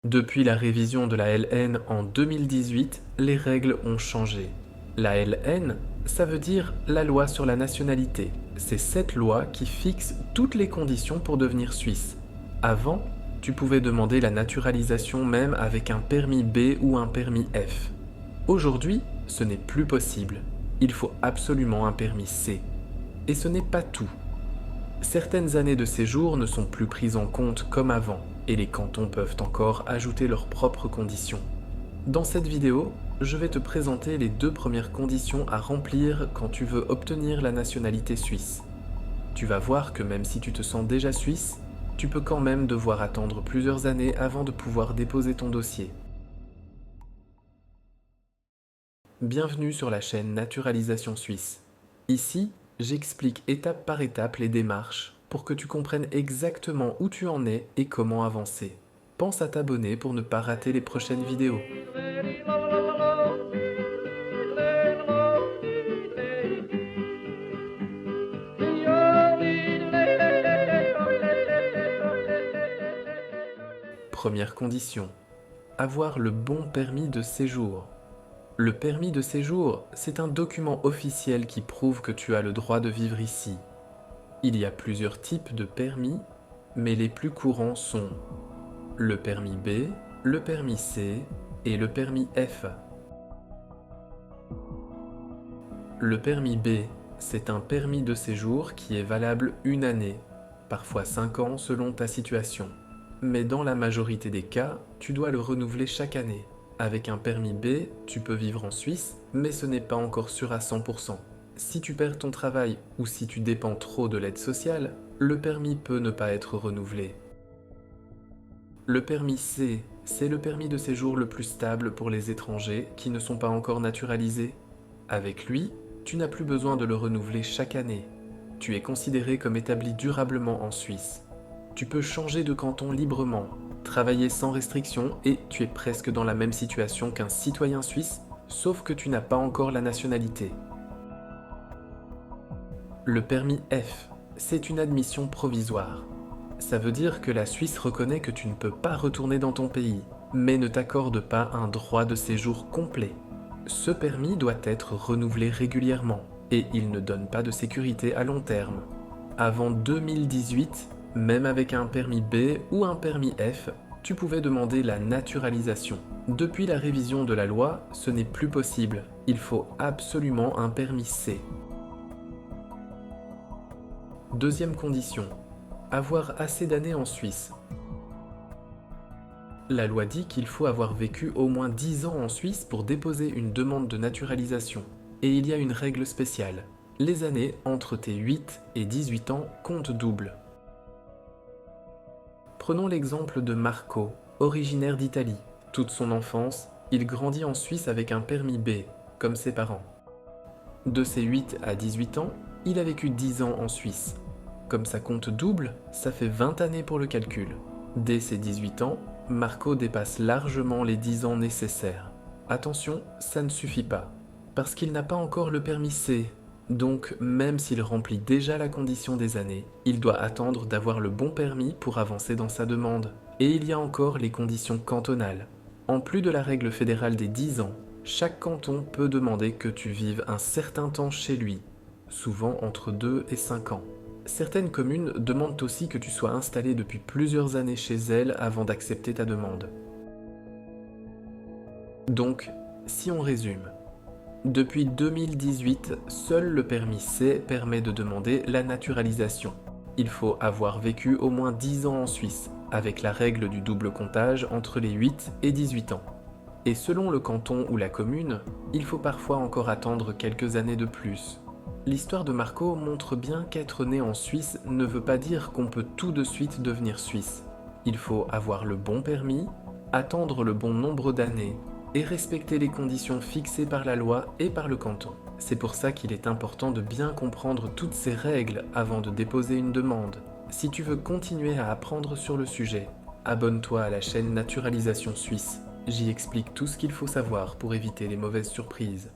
Depuis la révision de la LN en 2018, les règles ont changé. La LN, ça veut dire la loi sur la nationalité. C'est cette loi qui fixe toutes les conditions pour devenir suisse. Avant, tu pouvais demander la naturalisation même avec un permis B ou un permis F. Aujourd'hui, ce n'est plus possible. Il faut absolument un permis C. Et ce n'est pas tout. Certaines années de séjour ne sont plus prises en compte comme avant, et les cantons peuvent encore ajouter leurs propres conditions. Dans cette vidéo, je vais te présenter les 2 premières conditions à remplir quand tu veux obtenir la nationalité suisse. Tu vas voir que même si tu te sens déjà suisse, tu peux quand même devoir attendre plusieurs années avant de pouvoir déposer ton dossier. Bienvenue sur la chaîne Naturalisation Suisse. Ici, j'explique étape par étape les démarches pour que tu comprennes exactement où tu en es et comment avancer. Pense à t'abonner pour ne pas rater les prochaines vidéos. Première condition, avoir le bon permis de séjour. Le permis de séjour, c'est un document officiel qui prouve que tu as le droit de vivre ici. Il y a plusieurs types de permis, mais les plus courants sont le permis B, le permis C et le permis F. Le permis B, c'est un permis de séjour qui est valable une année, parfois 5 ans selon ta situation. Mais dans la majorité des cas, tu dois le renouveler chaque année. Avec un permis B, tu peux vivre en Suisse, mais ce n'est pas encore sûr à 100%. Si tu perds ton travail ou si tu dépends trop de l'aide sociale, le permis peut ne pas être renouvelé. Le permis C, c'est le permis de séjour le plus stable pour les étrangers qui ne sont pas encore naturalisés. Avec lui, tu n'as plus besoin de le renouveler chaque année. Tu es considéré comme établi durablement en Suisse. Tu peux changer de canton librement, travailler sans restriction et tu es presque dans la même situation qu'un citoyen suisse, sauf que tu n'as pas encore la nationalité. Le permis F, c'est une admission provisoire. Ça veut dire que la Suisse reconnaît que tu ne peux pas retourner dans ton pays, mais ne t'accorde pas un droit de séjour complet. Ce permis doit être renouvelé régulièrement et il ne donne pas de sécurité à long terme. Avant 2018, même avec un permis B ou un permis F, tu pouvais demander la naturalisation. Depuis la révision de la loi, ce n'est plus possible. Il faut absolument un permis C. Deuxième condition, avoir assez d'années en Suisse. La loi dit qu'il faut avoir vécu au moins 10 ans en Suisse pour déposer une demande de naturalisation. Et il y a une règle spéciale. Les années entre tes 8 et 18 ans comptent double. Prenons l'exemple de Marco, originaire d'Italie. Toute son enfance, il grandit en Suisse avec un permis B, comme ses parents. De ses 8 à 18 ans, il a vécu 10 ans en Suisse. Comme ça compte double, ça fait 20 années pour le calcul. Dès ses 18 ans, Marco dépasse largement les 10 ans nécessaires. Attention, ça ne suffit pas, parce qu'il n'a pas encore le permis C. Donc, même s'il remplit déjà la condition des années, il doit attendre d'avoir le bon permis pour avancer dans sa demande. Et il y a encore les conditions cantonales. En plus de la règle fédérale des 10 ans, chaque canton peut demander que tu vives un certain temps chez lui, souvent entre 2 et 5 ans. Certaines communes demandent aussi que tu sois installé depuis plusieurs années chez elles avant d'accepter ta demande. Donc, si on résume, depuis 2018, seul le permis C permet de demander la naturalisation. Il faut avoir vécu au moins 10 ans en Suisse, avec la règle du double comptage entre les 8 et 18 ans. Et selon le canton ou la commune, il faut parfois encore attendre quelques années de plus. L'histoire de Marco montre bien qu'être né en Suisse ne veut pas dire qu'on peut tout de suite devenir suisse. Il faut avoir le bon permis, attendre le bon nombre d'années et respecter les conditions fixées par la loi et par le canton. C'est pour ça qu'il est important de bien comprendre toutes ces règles avant de déposer une demande. Si tu veux continuer à apprendre sur le sujet, abonne-toi à la chaîne Naturalisation Suisse. J'y explique tout ce qu'il faut savoir pour éviter les mauvaises surprises.